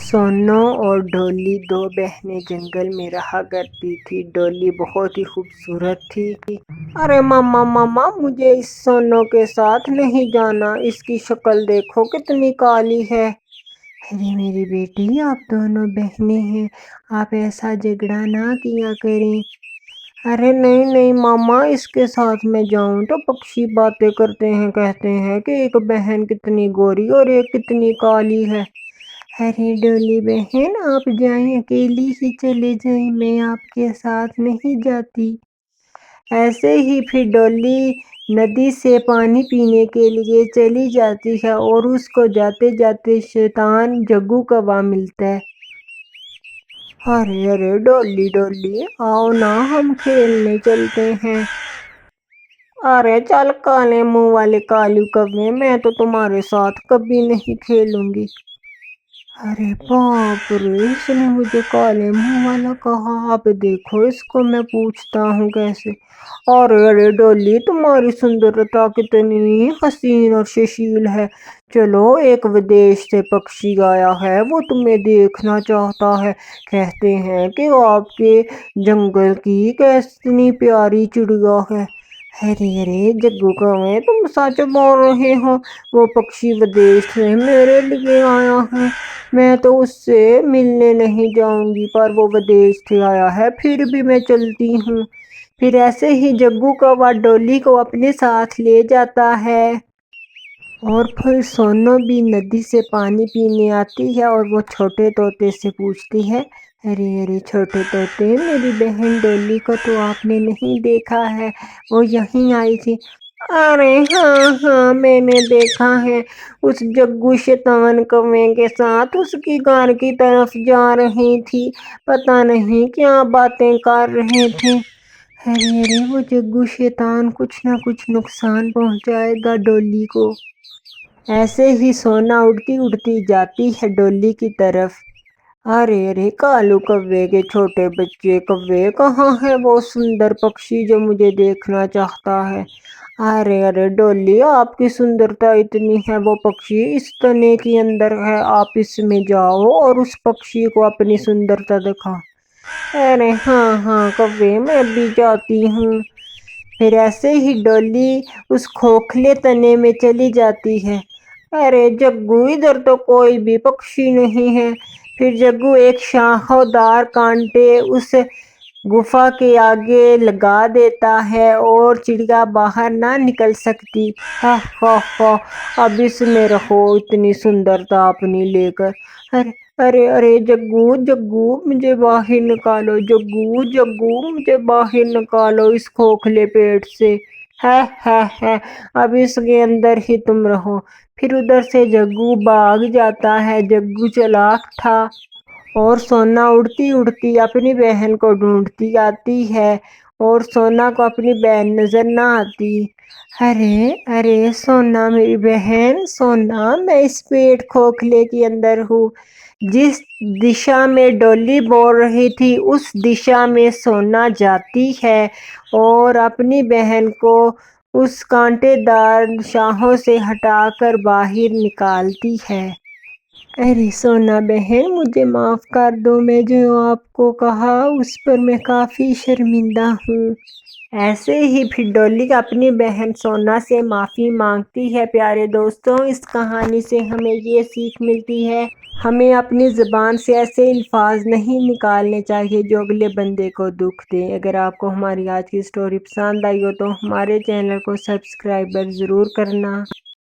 سونا اور ڈولی دو بہنیں جنگل میں رہا کرتی تھی۔ ڈولی بہت ہی خوبصورت تھی۔ ارے ماما ماما، مجھے اس سونو کے ساتھ نہیں جانا، اس کی شکل دیکھو کتنی کالی ہے۔ ارے میری بیٹی، آپ دونوں بہنیں ہیں، آپ ایسا جھگڑا نہ کیا کریں۔ ارے نہیں نہیں ماما، اس کے ساتھ میں جاؤں تو پکشی باتیں کرتے ہیں، کہتے ہیں کہ ایک بہن کتنی گوری اور ایک کتنی کالی ہے۔ ارے ڈولی بہن، آپ جائیں، اکیلی ہی چلے جائیں، میں آپ کے ساتھ نہیں جاتی۔ ایسے ہی پھر ڈولی ندی سے پانی پینے کے لیے چلی جاتی ہے اور اس کو جاتے جاتے شیطان جگو کوا ملتا ہے۔ ارے ارے ڈولی ڈولی، آؤ نا، ہم کھیلنے چلتے ہیں۔ ارے چل کالے منہ والے کالو کوے، میں تو تمہارے ساتھ کبھی نہیں کھیلوں گی۔ ارے باپ رے، اس نے مجھے کالے منہ والا کہا، اب دیکھو اس کو میں پوچھتا ہوں کیسے۔ ارے ارے ڈولی، تمہاری سندرتا کتنی حسین اور ششیل ہے۔ چلو، ایک ودیش سے پکشی آیا ہے، وہ تمہیں دیکھنا چاہتا ہے، کہتے ہیں کہ آپ کے جنگل کی کتنی پیاری چڑیا ہے۔ ارے ارے جگو کوے، تم سچ بول رہے ہو، وہ پکشی ودیش سے میرے لیے آیا ہے، میں تو اس سے ملنے نہیں جاؤں گی، پر وہ ودیش سے آیا ہے، پھر بھی میں چلتی ہوں۔ پھر ایسے ہی جگو کوا ڈولی کو اپنے ساتھ لے جاتا ہے۔ اور پھر سونو بھی ندی سے پانی پینے آتی ہے اور وہ چھوٹے طوطے سے پوچھتی ہے، ارے ارے چھوٹے طوطے، میری بہن ڈولی کو تو آپ نے نہیں دیکھا ہے، وہ یہیں آئی تھی۔ ارے ہاں ہاں، میں نے دیکھا ہے، اس جگو شیطان کوے کے ساتھ اس کی گھر کی طرف جا رہی تھی، پتہ نہیں کیا باتیں کر رہے تھے۔ ارے ارے وہ جگو شیطان کچھ نہ کچھ نقصان پہنچائے گا ڈولی کو۔ ایسے ہی سونا اڑتی اڑتی جاتی ہے ڈولی کی طرف۔ ارے ارے کالو کوے کے چھوٹے بچے کوے، کہاں ہے وہ سندر پکشی جو مجھے دیکھنا چاہتا ہے؟ ارے ارے ڈولی، آپ کی سندرتا اتنی ہے، وہ پکشی اس تنے کے اندر ہے، آپ اس میں جاؤ اور اس پکشی کو اپنی سندرتا دکھاؤ۔ ارے ہاں ہاں کوے، میں بھی جاتی ہوں۔ پھر ایسے ہی ڈولی اس کھوکھلے تنے میں چلی جاتی ہے۔ ارے جگو، ادھر تو کوئی بھی پکشی نہیں ہے۔ پھر جگو ایک شاخوں دار کانٹے اس گفا کے آگے لگا دیتا ہے اور چڑیا باہر نہ نکل سکتی۔ ہاں ہاں ہاں، اب اس میں رہو اتنی سندرتا اپنی لے کر۔ ارے ارے ارے جگو جگو، مجھے باہر نکالو، جگو جگو، مجھے باہر نکالو اس کھوکھلے پیٹ سے۔ ہے اب اس کے اندر ہی تم رہو۔ پھر ادھر سے جگو بھاگ جاتا ہے۔ جگو چلاک تھا اور سونا اڑتی اڑتی اپنی بہن کو ڈھونڈتی آتی ہے اور سونا کو اپنی بہن نظر نہ آتی۔ ارے ارے سونا میری بہن، سونا میں اس پیٹ کھوکھلے کے اندر ہوں۔ جس دشا میں ڈولی بول رہی تھی اس دشا میں سونا جاتی ہے اور اپنی بہن کو اس کانٹے دار شاخوں سے ہٹا کر باہر نکالتی ہے۔ ارے سونا بہن، مجھے معاف کر دو، میں جو آپ کو کہا اس پر میں کافی شرمندہ ہوں۔ ایسے ہی پھر ڈولی اپنی بہن سونا سے معافی مانگتی ہے۔ پیارے دوستوں، اس کہانی سے ہمیں یہ سیکھ ملتی ہے، ہمیں اپنی زبان سے ایسے الفاظ نہیں نکالنے چاہیے جو اگلے بندے کو دکھ دیں۔ اگر آپ کو ہماری آج کی سٹوری پسند آئی ہو تو ہمارے چینل کو سبسکرائب ضرور کرنا۔